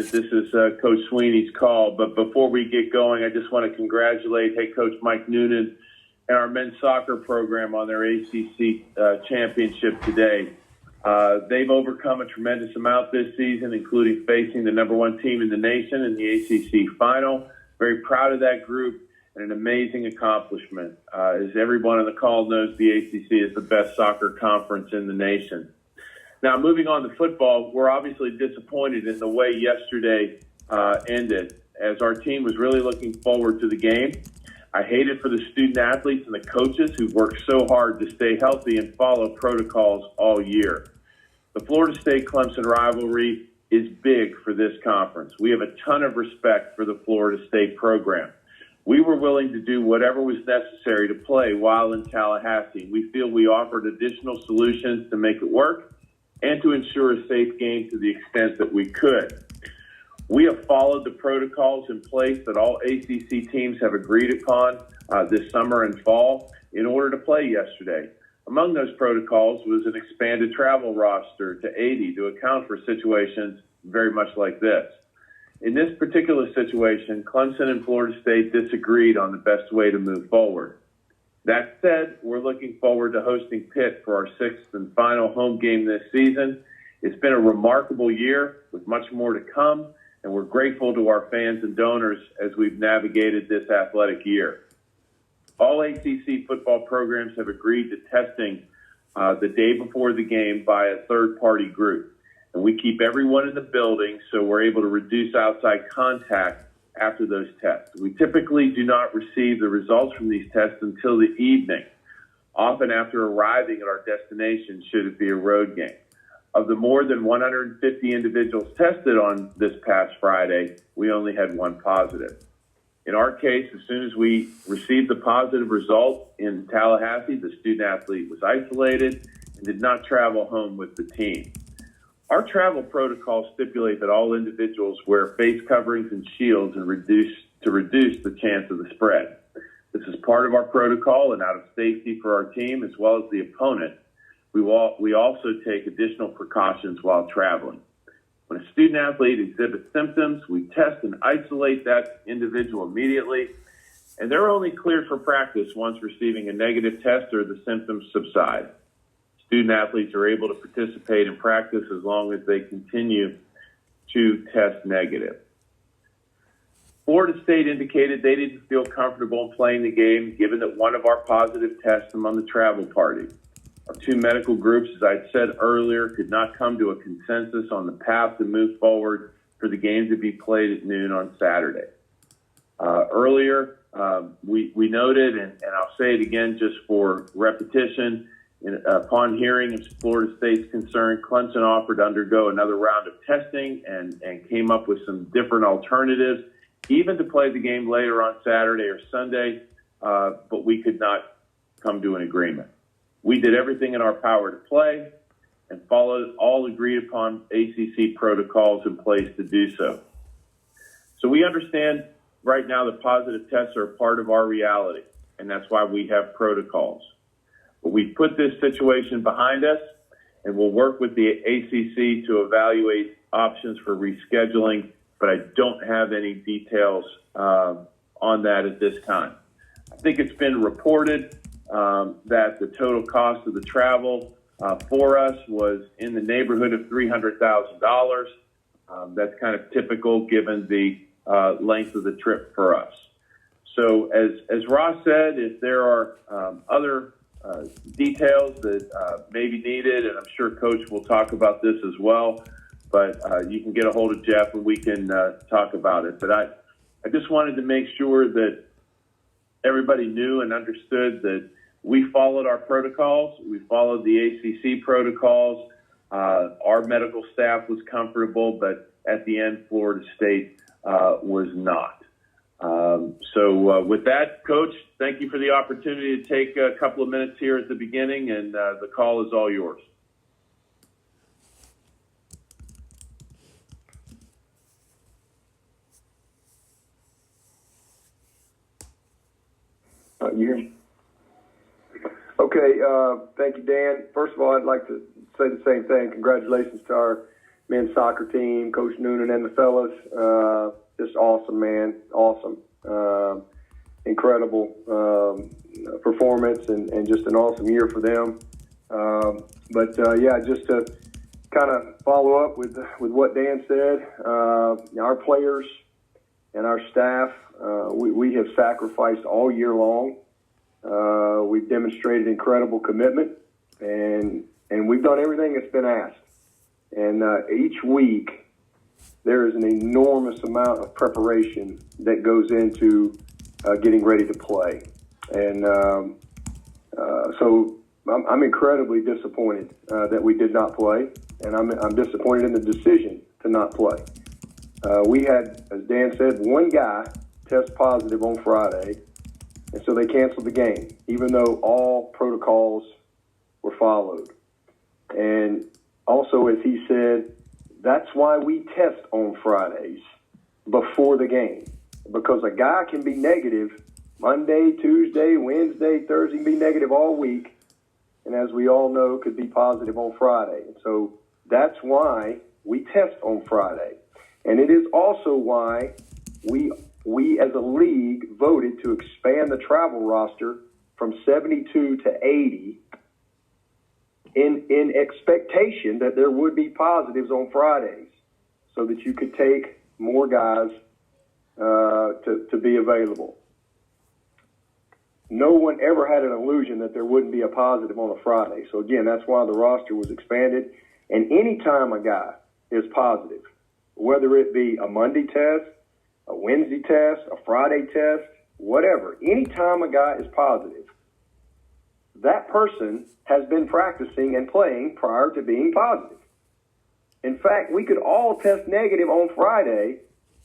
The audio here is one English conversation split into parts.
This is Coach Swinney's call, but before we get going, I just want to congratulate head coach Mike Noonan and our men's soccer program on their ACC championship today. They've overcome a tremendous amount this season, including facing the number one team in the nation in the ACC final. Very proud of that group and an amazing accomplishment. As everyone on the call knows, the ACC is the best soccer conference in the nation. Now, moving on to football, we're obviously disappointed in the way yesterday ended, as our team was really looking forward to the game. I hate it for the student athletes and the coaches who worked so hard to stay healthy and follow protocols all year. The Florida State-Clemson rivalry is big for this conference. We have a ton of respect for the Florida State program. We were willing to do whatever was necessary to play while in Tallahassee. We feel we offered additional solutions to make it work and to ensure a safe game to the extent that we could. We have followed the protocols in place that all ACC teams have agreed upon this summer and fall in order to play yesterday. Among those protocols was an expanded travel roster to 80 to account for situations very much like this. In this particular situation, Clemson and Florida State disagreed on the best way to move forward. That said, we're looking forward to hosting Pitt for our sixth and final home game this season. It's been a remarkable year with much more to come, and we're grateful to our fans and donors as we've navigated this athletic year. All ACC football programs have agreed to testing the day before the game by a third-party group, and we keep everyone in the building so we're able to reduce outside contact after those tests. We typically do not receive the results from these tests until the evening, often after arriving at our destination should it be a road game. Of the more than 150 individuals tested on this past Friday, we only had one positive. In our case, as soon as we received the positive result in Tallahassee, the student athlete was isolated and did not travel home with the team. Our travel protocols stipulate that all individuals wear face coverings and shields and reduce the chance of the spread. This is part of our protocol and out of safety for our team as well as the opponent. We also take additional precautions while traveling. When a student athlete exhibits symptoms, we test and isolate that individual immediately, and they're only cleared for practice once receiving a negative test or the symptoms subside. Student athletes are able to participate in practice as long as they continue to test negative. Florida State indicated they didn't feel comfortable in playing the game given that one of our positive tests among the travel party. Our two medical groups, as I said earlier, could not come to a consensus on the path to move forward for the game to be played at noon on Saturday. Earlier, we noted, and I'll say it again just for repetition, upon hearing of Florida State's concern, Clemson offered to undergo another round of testing and came up with some different alternatives, even to play the game later on Saturday or Sunday, but we could not come to an agreement. We did everything in our power to play and followed all agreed upon ACC protocols in place to do so. So we understand right now that positive tests are a part of our reality, and that's why we have protocols. But we've put this situation behind us, and we'll work with the ACC to evaluate options for rescheduling, but I don't have any details on that at this time. I think it's been reported that the total cost of the travel for us was in the neighborhood of $300,000. That's kind of typical given the length of the trip for us. So as Ross said, if there are other details that may be needed, and I'm sure Coach will talk about this as well, but you can get a hold of Jeff and we can talk about it. But I just wanted to make sure that everybody knew and understood that we followed our protocols. We followed the ACC protocols. Our medical staff was comfortable, but at the end, Florida State was not. So with that, Coach, thank you for the opportunity to take a couple of minutes here at the beginning, and the call is all yours. You hear me? Okay, thank you, Dan. First of all, I'd like to say the same thing. Congratulations to our men's soccer team, Coach Noonan and the fellas. Just awesome, man. Awesome. Incredible performance and just an awesome year for them. Just to kind of follow up with what Dan said, our players and our staff, we have sacrificed all year long. We've demonstrated incredible commitment, and we've done everything that's been asked. And each week, there is an enormous amount of preparation that goes into getting ready to play. And so I'm incredibly disappointed that we did not play, and I'm disappointed in the decision to not play. We had, as Dan said, one guy test positive on Friday, and so they canceled the game, even though all protocols were followed. And also, as he said, that's why we test on Fridays before the game, because a guy can be negative Monday, Tuesday, Wednesday, Thursday, can be negative all week, and as we all know, could be positive on Friday. And so that's why we test on Friday. And it is also why we as a league voted to expand the travel roster from 72 to 80 in expectation that there would be positives on Fridays so that you could take more guys to be available. No one ever had an illusion that there wouldn't be a positive on a Friday. So, again, that's why the roster was expanded. And any time a guy is positive, whether it be a Monday test, a Wednesday test, a Friday test, whatever, any time a guy is positive, that person has been practicing and playing prior to being positive. In fact, we could all test negative on Friday.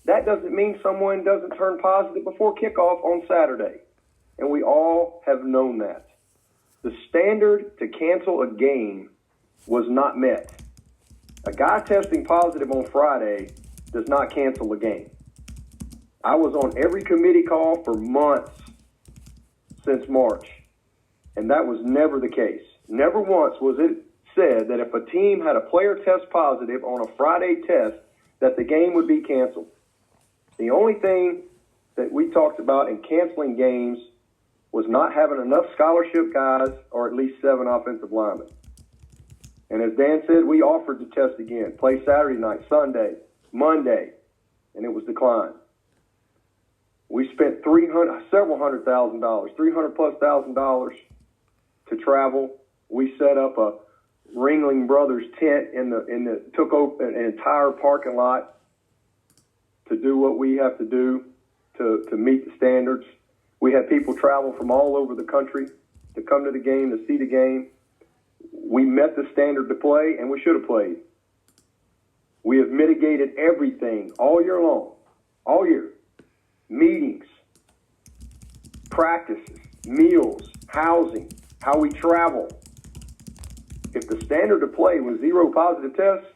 That doesn't mean someone doesn't turn positive before kickoff on Saturday. And we all have known that. The standard to cancel a game was not met. A guy testing positive on Friday does not cancel a game. I was on every committee call for months since March, and that was never the case. Never once was it said that if a team had a player test positive on a Friday test, that the game would be canceled. The only thing that we talked about in canceling games was not having enough scholarship guys or at least 7 offensive linemen. And as Dan said, we offered to test again, play Saturday night, Sunday, Monday, and it was declined. We spent several $100,000, $300,000+ to travel. We set up a Ringling Brothers tent took over an entire parking lot to do what we have to do to meet the standards. We had people travel from all over the country to come to the game, to see the game. We met the standard to play, and we should have played. We have mitigated everything all year long, all year. Meetings, practices, meals, housing, how we travel. If the standard to play was 0 positive tests,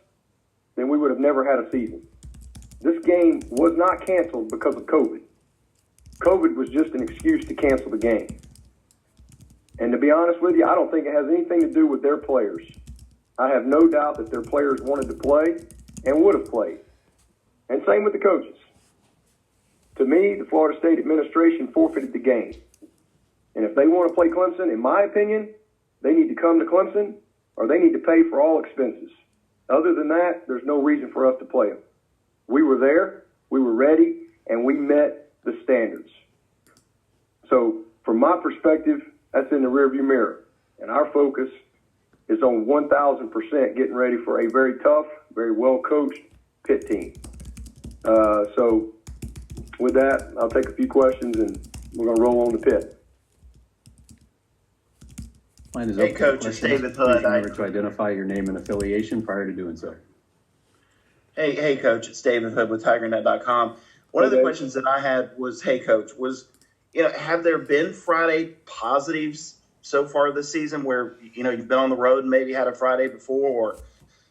then we would have never had a season. This game was not canceled because of COVID. COVID was just an excuse to cancel the game. And to be honest with you, I don't think it has anything to do with their players. I have no doubt that their players wanted to play and would have played. And same with the coaches. To me, the Florida State administration forfeited the game. And if they want to play Clemson, in my opinion, they need to come to Clemson or they need to pay for all expenses. Other than that, there's no reason for us to play them. We were there, we were ready, and we met the standards. So from my perspective, that's in the rearview mirror. And our focus is on 1,000% getting ready for a very tough, very well-coached Pitt team. So with that, I'll take a few questions, and we're going to roll on to Pitt. Hey, Coach, it's David Hood. Please remember to identify your name and affiliation prior to doing so. Hey, Coach, it's David Hood with TigerNet.com. One of the questions that I had was, hey, Coach, have there been Friday positives so far this season where, you've been on the road and maybe had a Friday before, or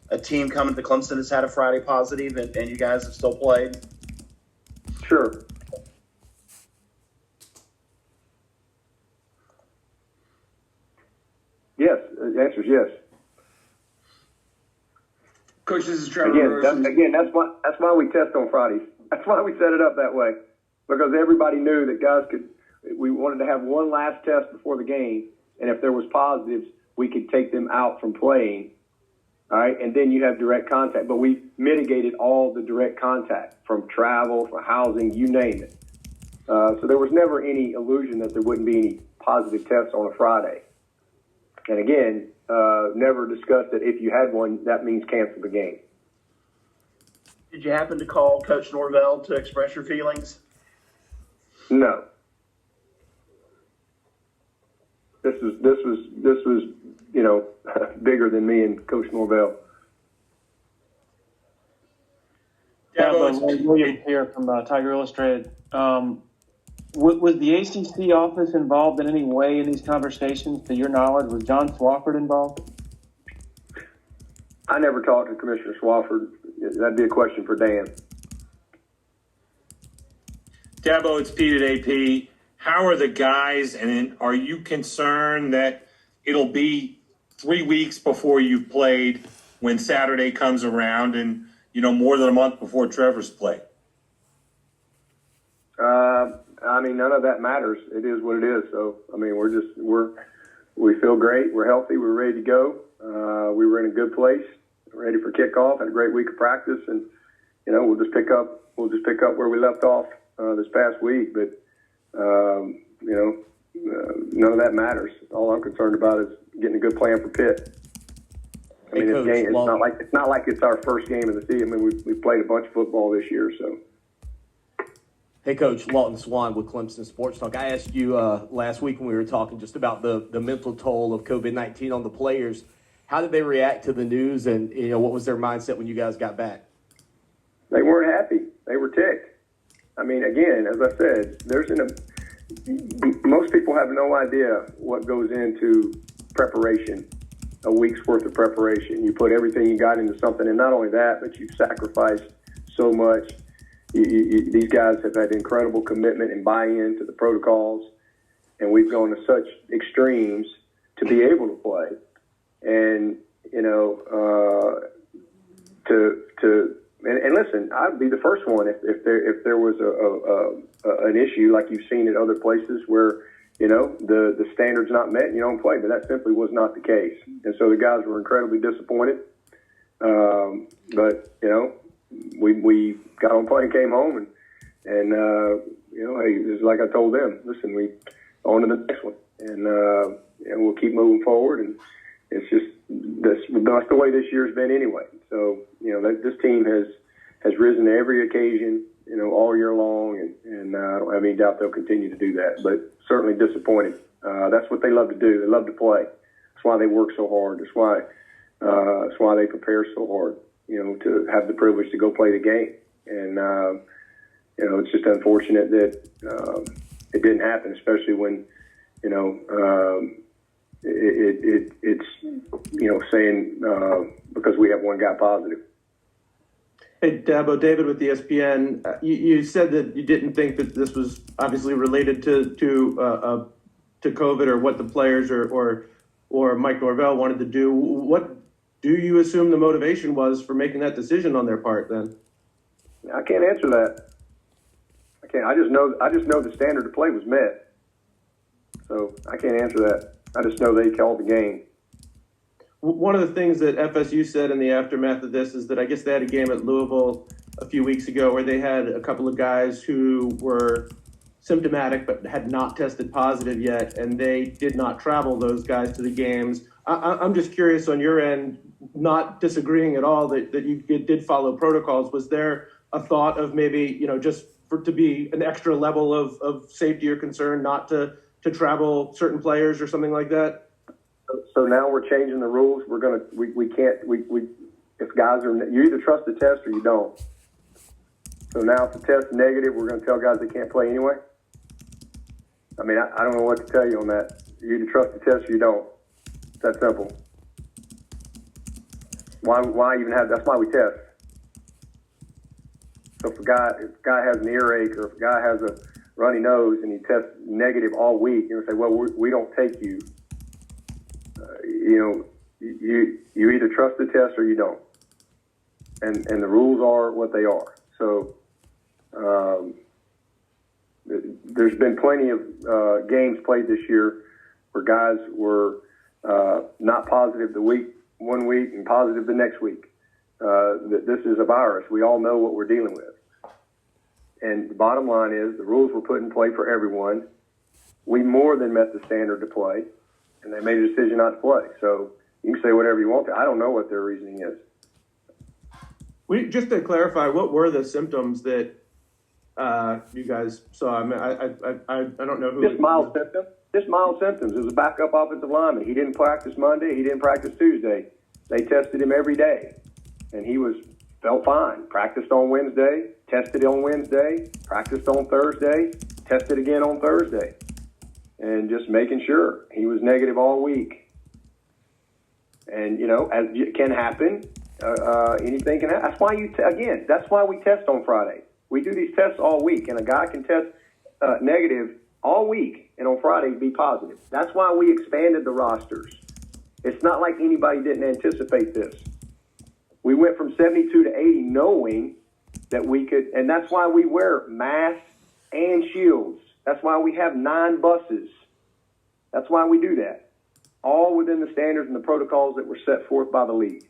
a team coming to Clemson has had a Friday positive and you guys have still played? Sure. Yes, the answer is yes. Coach, this is Trevor. That's why we test on Fridays. That's why we set it up that way, because everybody knew that guys could. We wanted to have one last test before the game, and if there was positives, we could take them out from playing. All right, and then you have direct contact. But we mitigated all the direct contact from travel, from housing, you name it. So there was never any illusion that there wouldn't be any positive tests on a Friday. And again, never discussed that if you had one, that means cancel the game. Did you happen to call Coach Norvell to express your feelings? No. This was bigger than me and Coach Norvell. Dabo, William here from Tiger Illustrated. Was the ACC office involved in any way in these conversations? To your knowledge, was John Swofford involved? I never talked to Commissioner Swofford. That'd be a question for Dan. Dabo, it's Pete at AP. How are the guys, and are you concerned that it'll be 3 weeks before you've played when Saturday comes around and, more than a month before Trevor's play? None of that matters. It is what it is. So, we feel great. We're healthy. We're ready to go. We were in a good place, ready for kickoff. Had a great week of practice, and we'll just pick up where we left off this past week. But none of that matters. All I'm concerned about is getting a good plan for Pitt. Coach, this game, it's not like it's our first game of the season. We played a bunch of football this year, so. Hey, Coach, Lawton Swan with Clemson Sports Talk. I asked you last week when we were talking just about the mental toll of COVID-19 on the players. How did they react to the news, and what was their mindset when you guys got back? They weren't happy. They were ticked. Again, as I said, most people have no idea what goes into preparation, a week's worth of preparation. You put everything you got into something, and not only that, but you've sacrificed so much. These guys have had incredible commitment and buy-in to the protocols, and we've gone to such extremes to be able to play. And and listen, I'd be the first one if there was an issue like you've seen in other places where the standard's not met and you don't play, but that simply was not the case. And so the guys were incredibly disappointed. But we got on plane, came home, and hey, it's like I told them, listen, we on to the next one, and we'll keep moving forward. And it's just that's the way this year's been anyway. So this team has risen to every occasion, all year long, and I don't have any doubt they'll continue to do that. But certainly disappointed. That's what they love to do. They love to play. That's why they work so hard. That's why they prepare so hard. To have the privilege to go play the game. And, it's just unfortunate that it didn't happen, especially when, it's saying because we have one guy positive. Hey, Dabo, David with ESPN. You said that you didn't think that this was obviously related to COVID or what the players or Mike Norvell wanted to do. What do you assume the motivation was for making that decision on their part then? I can't answer that. I can't. I just know the standard of play was met. So I can't answer that. I just know they called the game. One of the things that FSU said in the aftermath of this is that I guess they had a game at Louisville a few weeks ago where they had a couple of guys who were symptomatic but had not tested positive yet, and they did not travel those guys to the games. I'm just curious on your end, not disagreeing at all that you did follow protocols. Was there a thought of maybe, just to be an extra level of safety or concern, not to travel certain players or something like that? So now we're changing the rules. We can't, if guys are, you either trust the test or you don't. So now if the test's negative, we're going to tell guys they can't play anyway? I don't know what to tell you on that. You either trust the test or you don't. It's that simple. Why even have, that's why we test. So if a guy has an earache or if a guy has a runny nose and he tests negative all week, you're going to say, well, we don't take you. You either trust the test or you don't. and the rules are what they are. So there's been plenty of games played this year where guys were not positive one week and positive the next week. This is a virus. We all know what we're dealing with. And the bottom line is the rules were put in play for everyone. We more than met the standard to play, and they made a decision not to play. So you can say whatever you want to. I don't know what their reasoning is. Just to clarify, what were the symptoms that you guys saw? I mean, I don't know who. Just mild symptoms. Just mild symptoms. It was a backup offensive lineman. He didn't practice Monday. He didn't practice Tuesday. They tested him every day, and he felt fine. Practiced on Wednesday, tested on Wednesday, practiced on Thursday, tested again on Thursday, and just making sure he was negative all week. And as it can happen, anything can happen. That's why that's why we test on Friday. We do these tests all week, and a guy can test negative all week, and on Friday be positive. That's why we expanded the rosters. It's not like anybody didn't anticipate this. We went from 72 to 80 knowing that we could, and that's why we wear masks and shields. That's why we have 9 buses. That's why we do that. All within the standards and the protocols that were set forth by the league.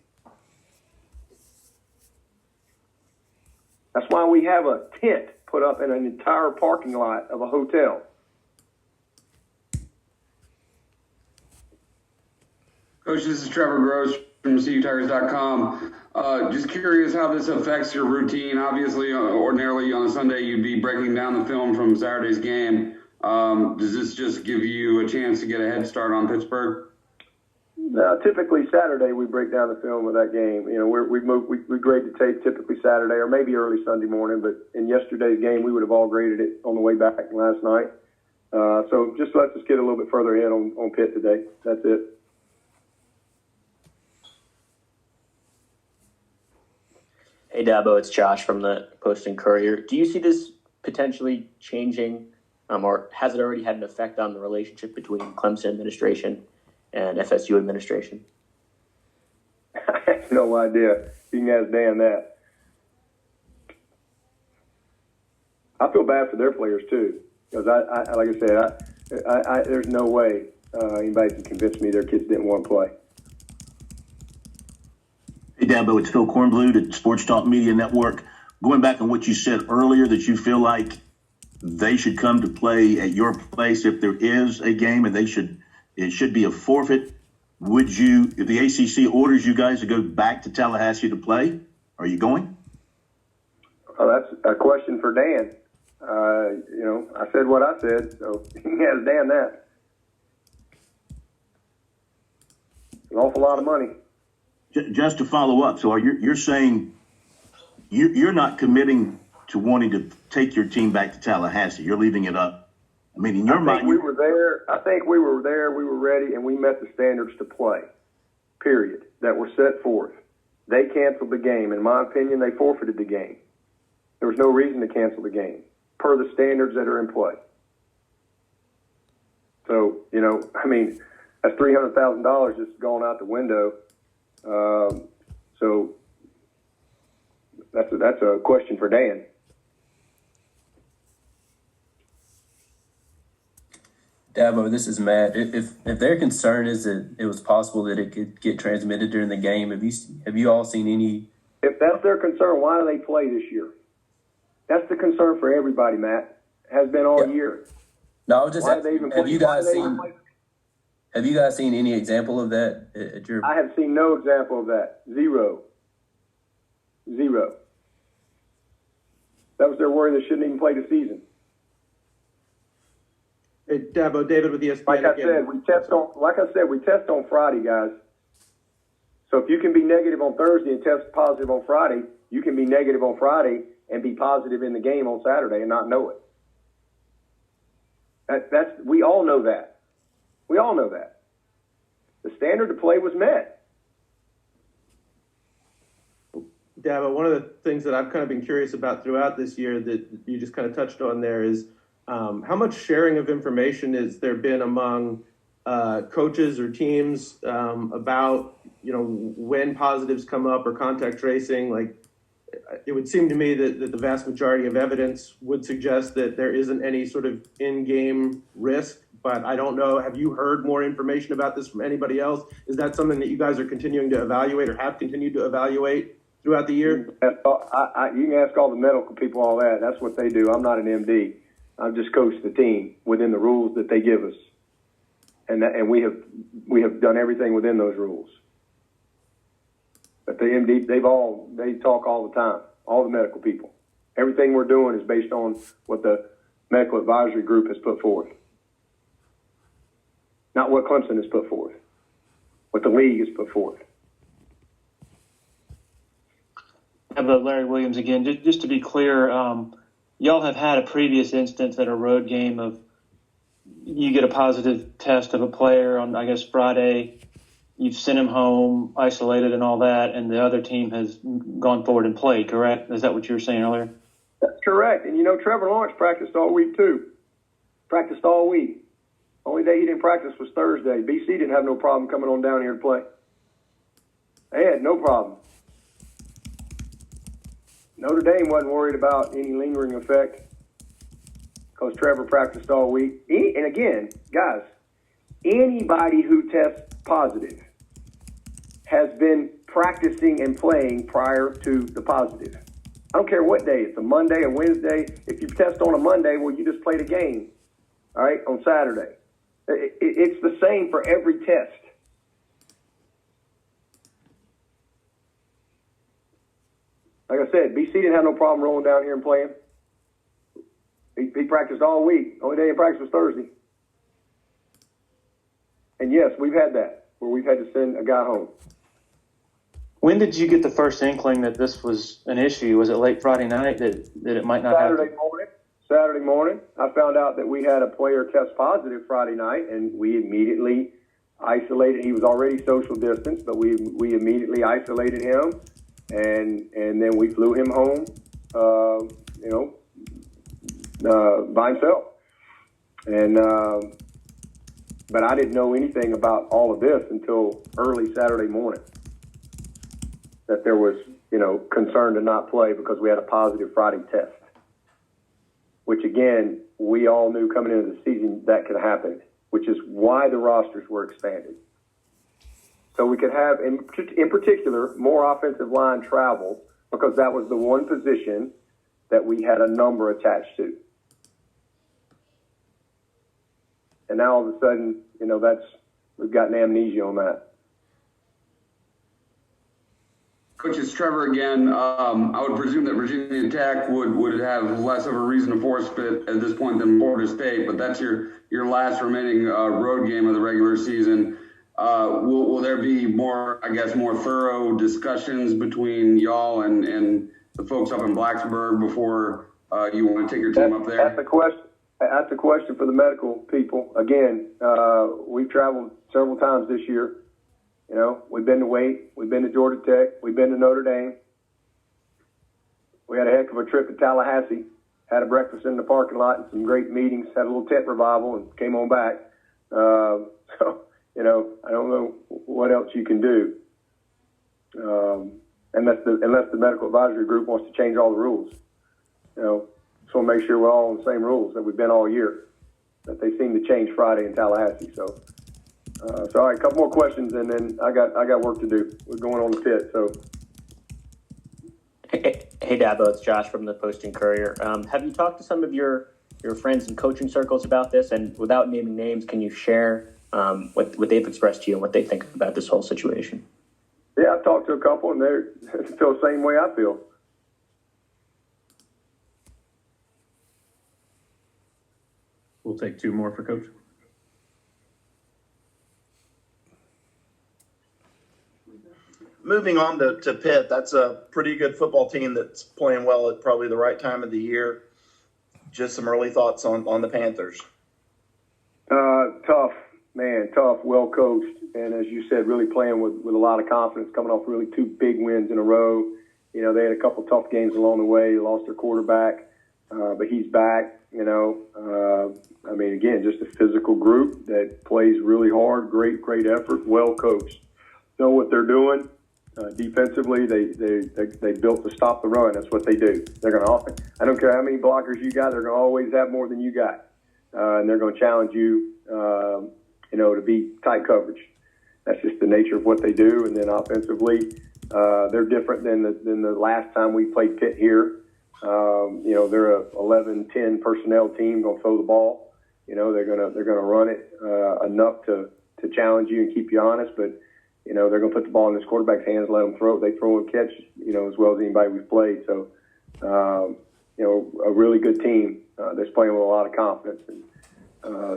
That's why we have a tent put up in an entire parking lot of a hotel. Coach, this is Trevor Gross from CUTigers.com. Just curious how this affects your routine. Obviously, ordinarily on a Sunday, you'd be breaking down the film from Saturday's game. Does this just give you a chance to get a head start on Pittsburgh? Typically Saturday we break down the film of that game. We grade the tape typically Saturday or maybe early Sunday morning. But in yesterday's game, we would have all graded it on the way back last night. So just let's us get a little bit further ahead on Pitt today. That's it. Hey, Dabo, it's Josh from the Post and Courier. Do you see this potentially changing, or has it already had an effect on the relationship between Clemson administration and FSU administration? I have no idea. You can ask Dan that. I feel bad for their players, too, because I like I said, there's no way anybody can convince me their kids didn't want to play. Hey, Dabo, it's Phil Kornbluth at Sports Talk Media Network. Going back on what you said earlier, that you feel like they should come to play at your place if there is a game, and it should be a forfeit. Would you, if the ACC orders you guys to go back to Tallahassee to play, are you going? Oh, that's a question for Dan. I said what I said, so you can ask Dan that. An awful lot of money. Just to follow up, so you're saying you're not committing to wanting to take your team back to Tallahassee. You're leaving it up. I mean, in your mind, we were there. I think we were there. We were ready, and we met the standards to play. Period. That were set forth. They canceled the game. In my opinion, they forfeited the game. There was no reason to cancel the game per the standards that are in play. So that's $300,000 just gone out the window. So that's a question for Dan. Dabo, this is Matt. If their concern is that it was possible that it could get transmitted during the game, have you all seen any? If that's their concern, why do they play this year? That's the concern for everybody, Matt. Has been all year. No, I was just asking, have you guys seen any example of that at your? I have seen no example of that. Zero. That was their worry. They shouldn't even play the season. Hey, Dabo, David with ESPN. Like I said, we test on Friday, guys. So if you can be negative on Thursday and test positive on Friday, you can be negative on Friday and be positive in the game on Saturday and not know it. We all know that. We all know that. The standard to play was met. Dabo, one of the things that I've kind of been curious about throughout this year that you just kind of touched on there is how much sharing of information has there been among coaches or teams about, when positives come up or contact tracing? Like, it would seem to me that the vast majority of evidence would suggest that there isn't any sort of in-game risk, but I don't know. Have you heard more information about this from anybody else? Is that something that you guys are continuing to evaluate or have continued to evaluate throughout the year? You can ask all the medical people all that. That's what they do. I'm not an MD. I've just coached the team within the rules that they give us. And we have done everything within those rules. But the MD, they talk all the time, all the medical people. Everything we're doing is based on what the medical advisory group has put forth. Not what Clemson has put forth, what the league has put forth. How about Larry Williams again? Just to be clear, y'all have had a previous instance at a road game of you get a positive test of a player on, I guess, Friday. You've sent him home, isolated and all that, and the other team has gone forward and played, correct? Is that what you were saying earlier? That's correct. And, Trevor Lawrence practiced all week, too. Practiced all week. Only day he didn't practice was Thursday. BC didn't have no problem coming on down here to play. They had no problem. Notre Dame wasn't worried about any lingering effect because Trevor practiced all week. And again, guys, anybody who tests positive has been practicing and playing prior to the positive. I don't care what day. It's a Monday, a Wednesday. If you test on a Monday, well, you just played a game, all right, on Saturday. It's the same for every test. Like I said, BC didn't have no problem rolling down here and playing. He practiced all week. Only day he practiced was Thursday. And yes, we've had that, where we've had to send a guy home. When did you get the first inkling that this was an issue? Was it late Friday night that it might not happen? Saturday morning, I found out that we had a player test positive Friday night, and we immediately isolated. He was already social distanced, but we immediately isolated him, and then we flew him home, by himself. And but I didn't know anything about all of this until early Saturday morning, that there was, concern to not play because we had a positive Friday test, which again, we all knew coming into the season that could happen, which is why the rosters were expanded. So we could have, in particular, more offensive line travel, because that was the one position that we had a number attached to. And now all of a sudden, we've gotten amnesia on that. Coach, it's Trevor again. I would presume that Virginia Tech would have less of a reason to forfeit at this point than Florida State, but that's your last remaining road game of the regular season. Will there be more thorough discussions between y'all and the folks up in Blacksburg before you want to take your team up there? That's the question for the medical people. Again, we've traveled several times this year. We've been to Wake, we've been to Georgia Tech, we've been to Notre Dame. We had a heck of a trip to Tallahassee, had a breakfast in the parking lot and some great meetings, had a little tent revival and came on back. So, I don't know what else you can do. Unless the medical advisory group wants to change all the rules. Just want to make sure we're all on the same rules that we've been all year, that they seem to change Friday in Tallahassee. So all right, a couple more questions, and then I got work to do. We're going on the pit. So, hey Dabo, it's Josh from the Post-Courier. Have you talked to some of your friends in coaching circles about this? And without naming names, can you share what they've expressed to you and what they think about this whole situation? Yeah, I've talked to a couple, and they feel the same way I feel. We'll take two more for Coach. Moving on to Pitt, that's a pretty good football team that's playing well at probably the right time of the year. Just some early thoughts on the Panthers. Tough, well coached, and as you said, really playing with a lot of confidence, coming off really two big wins in a row. They had a couple tough games along the way. They lost their quarterback, but he's back. Again, just a physical group that plays really hard, great effort, well coached, know what they're doing. Defensively, they built to stop the run. That's what they do. They're going to I don't care how many blockers you got, they're going to always have more than you got. And they're going to challenge you, to beat tight coverage. That's just the nature of what they do. And then offensively, they're different than the last time we played Pitt here. They're a 11-10 personnel team, going to throw the ball. They're going to run it enough to challenge you and keep you honest, but they're going to put the ball in this quarterback's hands, let them throw it. They throw and catch, as well as anybody we've played. So, a really good team that's playing with a lot of confidence. And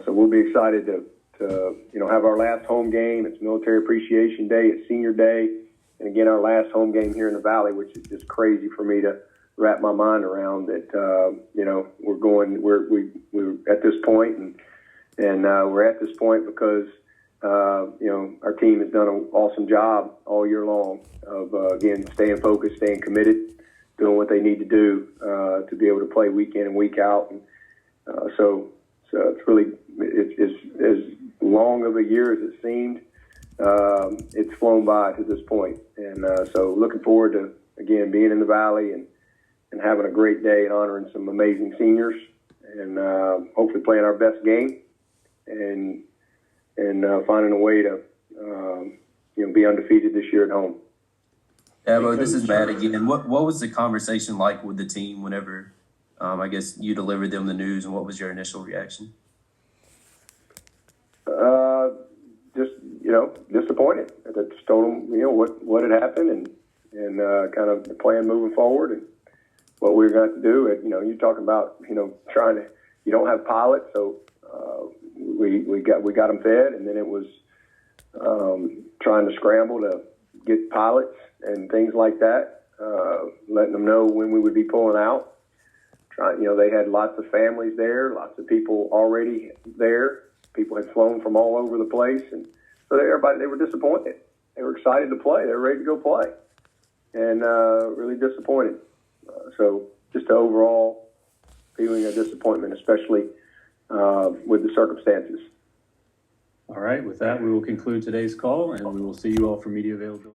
so we'll be excited to have our last home game. It's Military Appreciation Day. It's Senior Day. And again, our last home game here in the Valley, which is just crazy for me to wrap my mind around that, we're at this point and we're at this point because, our team has done an awesome job all year long of, again, staying focused, staying committed, doing what they need to do to be able to play week in and week out. And so it's really, it's as long of a year as it seemed. It's flown by to this point. And so looking forward to, again, being in the Valley and having a great day and honoring some amazing seniors and hopefully playing our best game and finding a way to, be undefeated this year at home. Dabo, this is Matt again. What was the conversation like with the team whenever, I guess, you delivered them the news, and what was your initial reaction? Just disappointed. I just told them, what had happened and kind of the plan moving forward and what we were going to do. And, you're talking about, you don't have pilots, so we got them fed, and then it was trying to scramble to get pilots and things like that, letting them know when we would be pulling out. They had lots of families there, lots of people already there. People had flown from all over the place, and so they were disappointed. They were excited to play. They were ready to go play, and really disappointed. So just the overall feeling of disappointment, especially with the circumstances. All right, with that, we will conclude today's call, and we will see you all for media availability.